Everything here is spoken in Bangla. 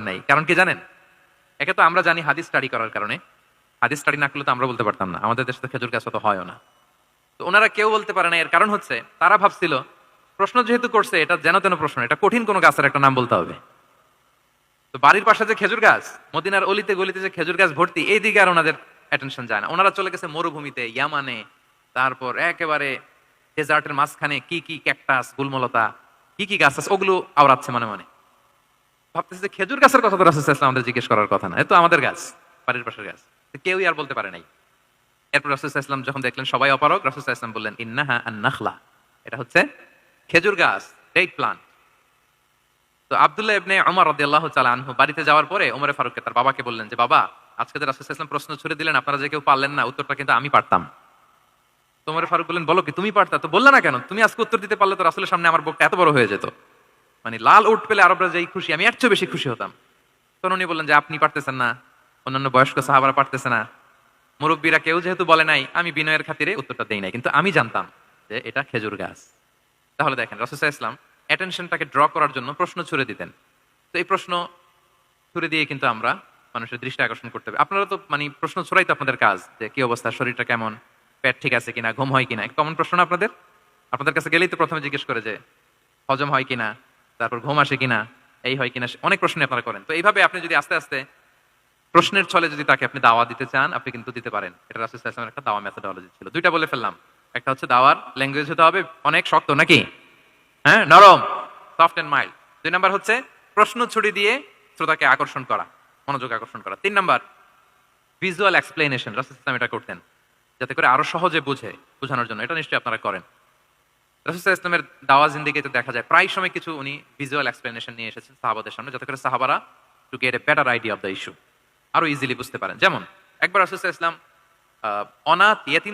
নাই, কারণ কি জানেন? একে তো আমরা জানি হাদিস স্টাডি করার কারণে। হাদিস স্টাডি না করলে তো আমরা বলতে পারতাম না, আমাদের দেশে তো খেজুর গাছ তো হয়ও না। তো ওনারা কেউ বলতে পারে না, এর কারণ হচ্ছে তারা ভাবছিল প্রশ্ন যেহেতু করছে এটা যেন তেন প্রশ্ন, এটা কঠিন কোনো গাছের একটা নাম বলতে হবে। তো বাড়ির পাশে যে খেজুর গাছ, মদিনার অলিতে গলিতে যে খেজুর গাছ ভর্তি, এই দিকে আর ওনাদের অ্যাটেনশন যায় না। ওনারা চলে গেছে মরুভূমিতে, ইয়ামানে, তারপর একেবারে ডেজার্টের মাঝখানে কি কি ক্যাকটাস, গুলমলতা, কি কি গাছ আছে ওগুলো আওড়াচ্ছে মনে মনে। ভাবতেছে যে খেজুর গাছের কথা তো রাসূল সাল্লাল্লাহু আলাইহি ওয়াসাল্লাম আমাদের জিজ্ঞেস করার কথা না, এ তো আমাদের গাছ, বাড়ির পাশের গাছ। তো কেউই আর বলতে পারে নাই। এরপর রাসূল সাল্লাল্লাহু আলাইহি ওয়াসাল্লাম যখন দেখলেন সবাই অপারগ, রাসূল সাল্লাল্লাহু আলাইহি ওয়াসাল্লাম বললেন, ইন্নাহা আন-নাখলা, এটা হচ্ছে খেজুর গাছ, ডেট প্লান্ট। তো আব্দুল্লাহ ইবনে ওমর রাদিয়াল্লাহু তাআলা আনহু বাড়িতে যাওয়ার পরে ওমরে ফারুককে তার বাবাকে বললেন যে, বাবা, আজকে যে রাসূল সাল্লাল্লাহু আলাইহি ওয়াসাল্লাম প্রশ্ন ছুড়ে দিলেন আপনারা যে কেউ পারলেন না, উত্তরটা কিন্তু আমি পারতাম। তো ওমরে ফারুক বললেন, বলো কি তুমি পারতা? তো বললে না কেন? তুমি আজকে উত্তর দিতে পারলে তো রাসূলের সামনে আমার বুকটা এত বড় হয়ে যেত। মানে লাল উট পেলে আরবরা যেই খুশি, আমি এর চেয়ে বেশি খুশি হতাম। তখন উনি বললেন যে, আপনি পারতেছেন না, অন্যান্য বয়স্ক সাহাবারা পারতেছে না, মুরব্বীরা কেউ যেহেতু বলে নাই, আমি বিনয়ের খাতিরে উত্তরটা দেই নাই, কিন্তু আমি জানতাম যে এটা খেজুর গাছ। তাহলে দেখেন রাসূল সাল্লাল্লাহু আলাইহি ওয়াসাল্লাম অ্যাটেনশনটাকে ড্র করার জন্য প্রশ্ন ছুড়ে দিতেন। তো এই প্রশ্ন ছুড়ে দিয়ে কিন্তু আমরা মানুষের দৃষ্টি আকর্ষণ করতে হবে। আপনারা তো মানে প্রশ্ন ছড়াই তো আপনাদের কাজ, যে কি অবস্থা, শরীরটা কেমন, পেট ঠিক আছে কিনা, ঘুম হয় কিনা, কমন প্রশ্ন না আপনাদের? আপনাদের কাছে গেলেই তো প্রথমে জিজ্ঞেস করে যে হজম হয় কিনা, তারপর ঘুম আসে কিনা, এই হয় কিনা, অনেক প্রশ্ন আপনারা করেন। তো এইভাবে আপনি যদি আস্তে আস্তে প্রশ্নের ছলে যদি তাকে আপনি দাওয়া দিতে চান, আপনি কিন্তু দিতে পারেন। এটা রাসূল সাল্লাল্লাহু আলাইহি ওয়াসাল্লামের একটা দাওয়া মেথোডোলজি ছিল। দুইটা বলে ফেললাম। একটা হচ্ছে দাওয়ার ল্যাঙ্গুয়েজ হতে হবে অনেক শক্ত নাকি? হ্যাঁ, নরম, সফট এন্ড মাইল্ড। ২ নাম্বার হচ্ছে প্রশ্ন ছুড়ে দিয়ে শ্রোতাকে আকর্ষণ করা, মনোযোগ আকর্ষণ করা। ৩ নাম্বার ভিজুয়াল এক্সপ্লেনেশন, রাসূল সাল্লাল্লাহু আলাইহি ওয়াসাল্লাম এটা করতেন। যাতে করে আরো সহজে বোঝানোর জন্য। এটা নিশ্চয়ই আপনারা করেন। রাসূল সাল্লাল্লাহু আলাইহি ওয়াসাল্লামের দাওয়া জিন্দেগিতে দেখা যায় প্রায় সময় কিছু উনি ভিজুয়াল এক্সপ্লেনেশন নিয়ে এসেছেন সাহাবাদের সামনে, যাতে করে সাহাবারা to get a better idea of the issue, আরো ইজিলি বুঝতে পারেন। যেমন একবার রাসূল সাল্লাল্লাহু আলাইহি ওয়াসাল্লাম অনাথ ইয়েতিম